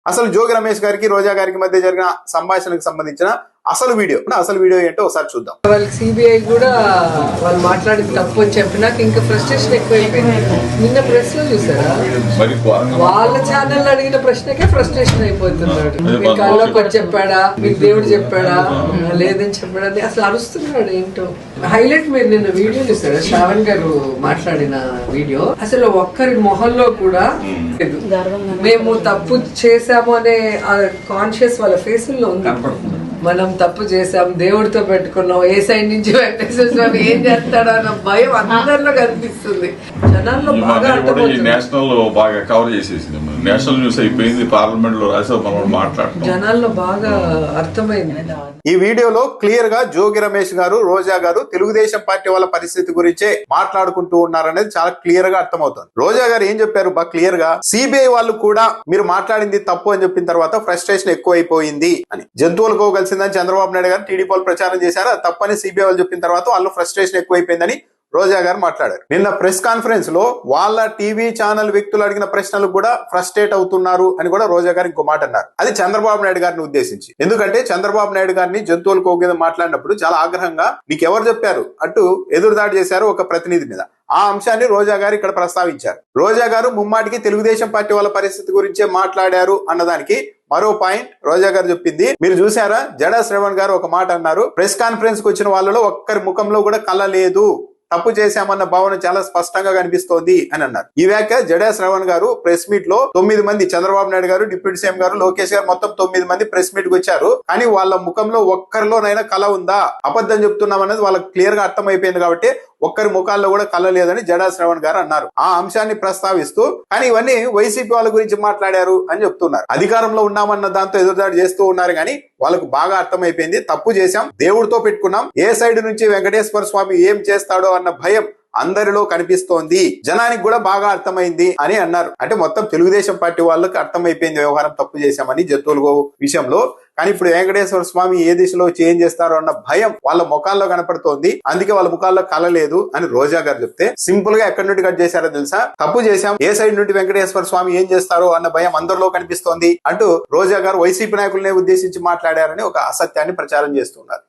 అసలు జోగి రమేష్ గారికి రోజా గారికి మధ్య జరిగిన సంభాషణకు సంబంధించిన అసలు వీడియో ఏంటో ఒకసారి చూద్దాం. వాళ్ళకి సిబిఐ కూడా వాళ్ళు మాట్లాడిన తప్పు అని చెప్పినాక ఇంకా ఫ్రస్ట్రేషన్ ఎక్కువైపోయింది. నిన్న ప్రెస్ లో చూసారా, వాళ్ళ ఛానల్ అడిగిన ప్రశ్నకే ఫ్రస్ట్రేషన్ అయిపోతున్నాడు. మీకు కళ్ళకి వచ్చి చెప్పాడా, మీకు దేవుడు చెప్పాడా, లేదని చెప్పాడా అని అసలు అరుస్తున్నాడు. ఏంటో హైలైట్ మీరు నిన్న వీడియో చూసారా, శ్రావణ్ గారు మాట్లాడిన వీడియో. అసలు ఒక్కరి మొహంలో కూడా మేము తప్పు చేశాము అనే కాన్షియస్ వాళ్ళ ఫేసుల్లో ఉంది. మనం తప్పు చేసాం, దేవుడితో పెట్టుకున్నాం, ఏ సైడ్ నుంచి వెంకటేశ్వర స్వామి ఏం చేస్తాడో అన్న భయం అందరిలో కనిపిస్తుంది. జనాల్లో నేషనల్ బాగా కవర్ చేసేసింది, నేషనల్ న్యూస్ అయిపోయింది, పార్లమెంట్ లో రాసే మనం మాట్లాడుతాం, జనాల్లో బాగా అర్థమైంది. ఈ వీడియోలో క్లియర్ గా జోగి రమేష్ గారు, రోజా గారు తెలుగుదేశం పార్టీ వాళ్ళ పరిస్థితి గురించే మాట్లాడుకుంటూ ఉన్నారనేది చాలా క్లియర్ గా అర్థమవుతుంది. రోజా గారు ఏం చెప్పారు బాగా క్లియర్ గా, సిబిఐ వాళ్ళు కూడా మీరు మాట్లాడింది తప్పు అని చెప్పిన తర్వాత ఫ్రస్ట్రేషన్ ఎక్కువైపోయింది అని. జంతువులకు కలిసిందని చంద్రబాబు నాయుడు గారు టీడీపీ వాళ్ళు ప్రచారం చేశారు, అది తప్పని సిబిఐ వాళ్ళు చెప్పిన తర్వాత వాళ్ళు ఫ్రస్ట్రేషన్ ఎక్కువైపోయిందని రోజా గారు మాట్లాడారు. నిన్న ప్రెస్ కాన్ఫరెన్స్ లో వాళ్ళ టీవీ ఛానల్ వ్యక్తులు అడిగిన ప్రశ్నలకు కూడా ఫ్రస్ట్రేట్ అవుతున్నారు అని కూడా రోజా గారు ఇంకో మాట అన్నారు. అది చంద్రబాబు నాయుడు గారిని ఉద్దేశించి. ఎందుకంటే చంద్రబాబు నాయుడు గారిని జంతువుల కోగేద మాట్లాడినప్పుడు చాలా ఆగ్రహంగా నీకెవరు చెప్పారు అంటూ ఎదురుదాడి చేశారు ఒక ప్రతినిధి మీద. ఆ అంశాన్ని రోజా గారు ఇక్కడ ప్రస్తావించారు. రోజా గారు ముమ్మాటికి తెలుగుదేశం పార్టీ వాళ్ళ పరిస్థితి గురించే మాట్లాడారు అన్నదానికి మరో పాయింట్ రోజా గారు చెప్పింది మీరు చూసారా, జడా శ్రవణ్ గారు ఒక మాట అన్నారు, ప్రెస్ కాన్ఫరెన్స్ కు వచ్చిన వాళ్ళలో ఒక్కరి ముఖంలో కూడా కళ లేదు, తప్పు చేశామన్న భావన చాలా స్పష్టంగా కనిపిస్తోంది అని అన్నారు. ఈ వ్యాఖ్య జడా శ్రవణ్ గారు ప్రెస్ మీట్ లో 9 మంది, చంద్రబాబు నాయుడు గారు, డిప్యూటీ సీఎం గారు, లోకేష్ గారు, మొత్తం 9 మంది ప్రెస్ మీట్ కు వచ్చారు. కానీ వాళ్ళ ముఖంలో ఒక్కరిలోనైనా కళ ఉందా, అబద్ధం చెప్తున్నాం అనేది వాళ్ళకి క్లియర్ గా అర్థమైపోయింది. కాబట్టి ఒక్కరి ముఖాల్లో కూడా కళ లేదని జడా శ్రవణ్ గారు అన్నారు. ఆ అంశాన్ని ప్రస్తావిస్తూ కానీ ఇవన్నీ వైసీపీ వాళ్ళ గురించి మాట్లాడారు అని చెప్తున్నారు. అధికారంలో ఉన్నామన్న దాంతో ఎదురుదాడి చేస్తూ ఉన్నారు. కానీ వాళ్ళకు బాగా అర్థమైపోయింది, తప్పు చేశాం, దేవుడితో పెట్టుకున్నాం, ఏ సైడ్ నుంచి వెంకటేశ్వర స్వామి ఏం చేస్తాడో అన్న భయం అందరిలో కనిపిస్తోంది, జనానికి కూడా బాగా అర్థమైంది అని అన్నారు. అంటే మొత్తం తెలుగుదేశం పార్టీ వాళ్ళకి అర్థమైపోయింది వ్యవహారం తప్పు చేశామని జంతువుల విషయంలో. కానీ ఇప్పుడు వెంకటేశ్వర స్వామి ఏ దిశలో చేంజ్ చేస్తారో అన్న భయం వాళ్ళ ముఖాల్లో కనపడుతోంది. అందుకే వాళ్ళ ముఖాల్లో కళ లేదు అని రోజా గారు చెప్తే సింపుల్ గా ఎక్కడి నుండి కట్ చేశారో తెలుసా, తప్పు చేశాం, ఏ సైడ్ నుండి వెంకటేశ్వర స్వామి ఏం చేస్తారో అన్న భయం అందరిలో కనిపిస్తోంది అంటూ రోజా గారు వైసీపీ నాయకులనే ఉద్దేశించి మాట్లాడారని ఒక అసత్యాన్ని ప్రచారం చేస్తున్నారు.